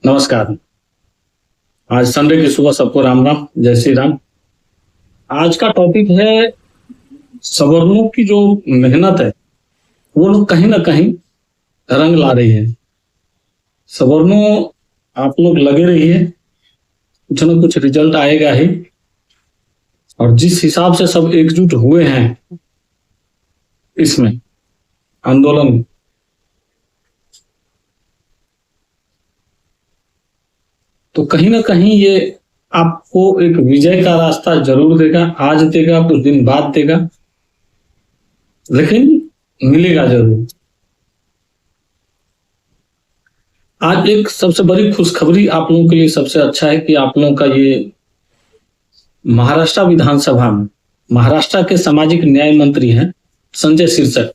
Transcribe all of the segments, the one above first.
नमस्कार। आज संडे की सुबह सबको राम राम, जय श्री राम। आज का टॉपिक है सवर्णों की जो मेहनत है वो लोग कहीं ना कहीं रंग ला रही है। सवर्णों आप लोग लगे रहिए, कुछ ना कुछ रिजल्ट आएगा ही। और जिस हिसाब से सब एकजुट हुए हैं इसमें आंदोलन में, तो कहीं ना कहीं ये आपको एक विजय का रास्ता जरूर देगा। आज देगा, कुछ दिन बाद देगा, लेकिन मिलेगा जरूर। आज एक सबसे बड़ी खुशखबरी आप लोगों के लिए सबसे अच्छा है कि आप लोगों का ये महाराष्ट्र विधानसभा में महाराष्ट्र के सामाजिक न्याय मंत्री हैं संजय सिरसट।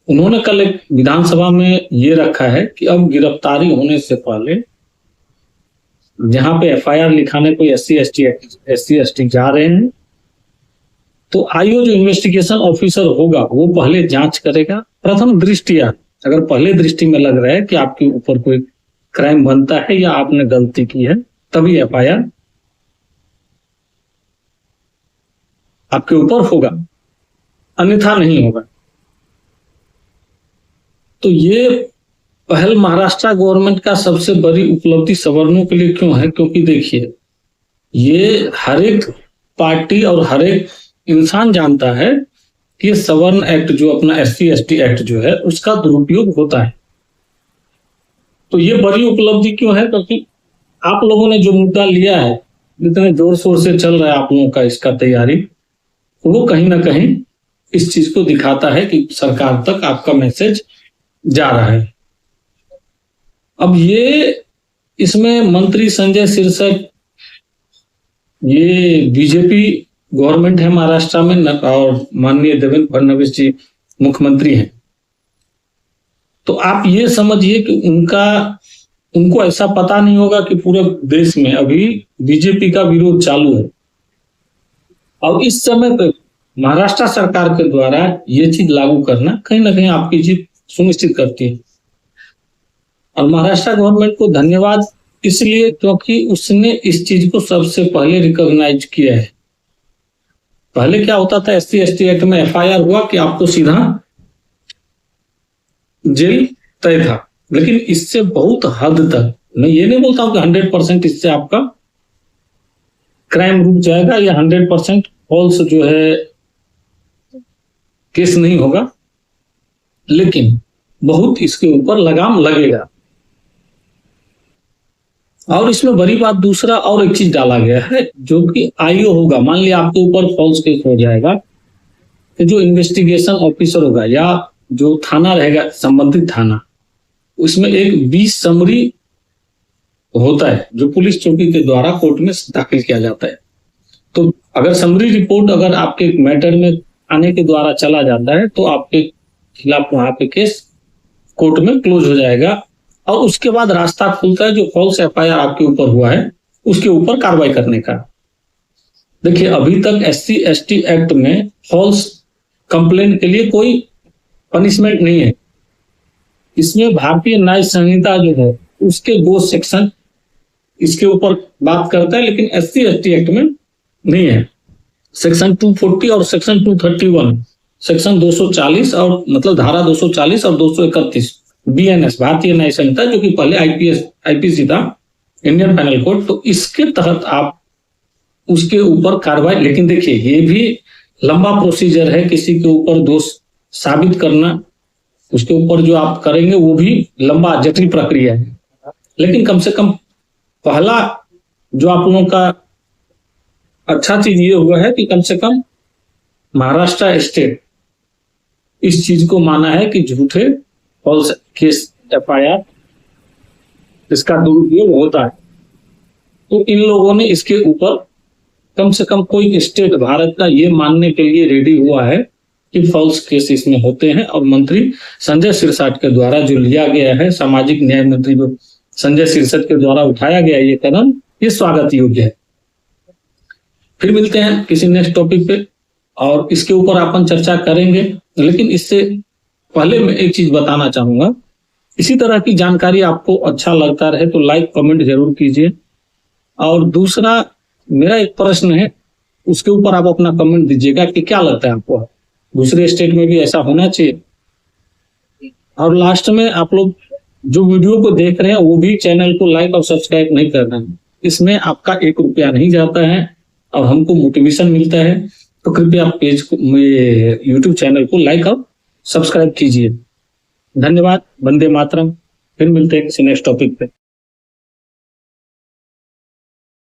उन्होंने कल एक विधानसभा में ये रखा है कि अब गिरफ्तारी होने से पहले जहां पे एफआईआर लिखाने कोई एससी एसटी जा रहे हैं तो आईओ जो इन्वेस्टिगेशन ऑफिसर होगा वो पहले जांच करेगा। प्रथम दृष्टिया अगर पहले दृष्टि में लग रहा है कि आपके ऊपर कोई क्राइम बनता है या आपने गलती की है, तभी एफआईआर आपके ऊपर होगा, अन्यथा नहीं होगा। तो ये पहल महाराष्ट्र गवर्नमेंट का सबसे बड़ी उपलब्धि सवर्णों के लिए क्यों है? क्योंकि देखिए, ये हर एक पार्टी और हर एक इंसान जानता है कि ये सवर्ण एक्ट जो अपना एससी एसटी एक्ट जो है उसका दुरुपयोग होता है। तो ये बड़ी उपलब्धि क्यों है? क्योंकि आप लोगों ने जो मुद्दा लिया है, जितने जोर शोर से चल रहा है आप लोगों का इसका तैयारी, वो कहीं ना कहीं इस चीज को दिखाता है कि सरकार तक आपका मैसेज जा रहा है। अब ये इसमें मंत्री संजय सिरसट, ये बीजेपी गवर्नमेंट है महाराष्ट्र में और माननीय देवेंद्र फडणवीस जी मुख्यमंत्री हैं। तो आप ये समझिए कि उनको ऐसा पता नहीं होगा कि पूरे देश में अभी बीजेपी का विरोध चालू है। और इस समय तक महाराष्ट्र सरकार के द्वारा ये चीज लागू करना कहीं ना कहीं आपकी जीत सुनिश्चित करती है। और महाराष्ट्र गवर्नमेंट को धन्यवाद इसलिए क्योंकि उसने इस चीज को सबसे पहले रिकॉग्नाइज किया है। पहले क्या होता था, एससी एसटी एक्ट में एफआईआर हुआ कि आपको सीधा जेल तय था, लेकिन इससे बहुत हद तक, मैं ये नहीं बोलता हूं कि 100% इससे आपका क्राइम रुक जाएगा या 100% फॉल्स जो है केस नहीं होगा, लेकिन बहुत इसके ऊपर लगाम लगेगा। और इसमें बड़ी बात दूसरा और एक चीज डाला गया है जो कि आईओ होगा। मान लिया आपके ऊपर फॉल्स केस हो जाएगा तो जो इन्वेस्टिगेशन ऑफिसर होगा या जो थाना रहेगा, संबंधित थाना, उसमें एक 20 समरी होता है जो पुलिस चौकी के द्वारा कोर्ट में दाखिल किया जाता है। तो अगर समरी रिपोर्ट अगर आपके मैटर में आने के द्वारा चला जाता है तो आपके खिलाफ वहां पे केस कोर्ट में क्लोज हो जाएगा और उसके बाद रास्ता खुलता है जो फॉल्स एफआईआर आपके ऊपर हुआ है उसके ऊपर कार्रवाई करने का। देखिए, अभी तक एससी एसटी एक्ट में फॉल्स कंप्लेंट के लिए कोई पनिशमेंट नहीं है। इसमें भारतीय न्याय संहिता जो है उसके 2 सेक्शन इसके ऊपर बात करता है, लेकिन एससी एसटी एक्ट में नहीं है। सेक्शन 240 और सेक्शन 231, सेक्शन 240 और मतलब धारा 240 और 231 बीएनएस भारतीय न्याय संहिता, जो कि पहले आईपीसी था, इंडियन पेनल कोड। तो इसके तहत आप उसके ऊपर कार्रवाई, लेकिन देखिए ये भी लंबा प्रोसीजर है। किसी के ऊपर दोष साबित करना, उसके ऊपर जो आप करेंगे वो भी लंबा जटिल प्रक्रिया है। लेकिन कम से कम पहला जो आप लोगों का अच्छा चीज ये हुआ है कि कम से कम महाराष्ट्र स्टेट इस चीज को माना है कि झूठे फॉल्स केस एफआईआर इसका दुरुपयोग होता है। तो इन लोगों ने इसके ऊपर कम से कम कोई स्टेट भारत का ये मानने के लिए रेडी हुआ है कि फॉल्स केस इसमें होते हैं। और मंत्री संजय सिरसाट के द्वारा जो लिया गया है, सामाजिक न्याय मंत्री जो संजय सिरसट के द्वारा उठाया गया ये कदम, ये स्वागत योग्य है। फिर मिलते हैं किसी नेक्स्ट टॉपिक पे और इसके ऊपर अपन चर्चा करेंगे। लेकिन इससे पहले मैं एक चीज बताना चाहूंगा इसी तरह की जानकारी आपको अच्छा लगता रहे तो लाइक कमेंट जरूर कीजिए। और दूसरा मेरा एक प्रश्न है, उसके ऊपर आप अपना कमेंट दीजिएगा कि क्या लगता है आपको, दूसरे स्टेट में भी ऐसा होना चाहिए। और लास्ट में आप लोग जो वीडियो को देख रहे हैं वो भी चैनल को लाइक और सब्सक्राइब नहीं कर रहे हैं, इसमें आपका 1 रुपया नहीं जाता है और हमको मोटिवेशन मिलता है। तो कृपया पेज को, यूट्यूब चैनल को लाइक और सब्सक्राइब कीजिए। धन्यवाद। वंदे मातरम। फिर मिलते हैं किसी नेक्स्ट टॉपिक पे।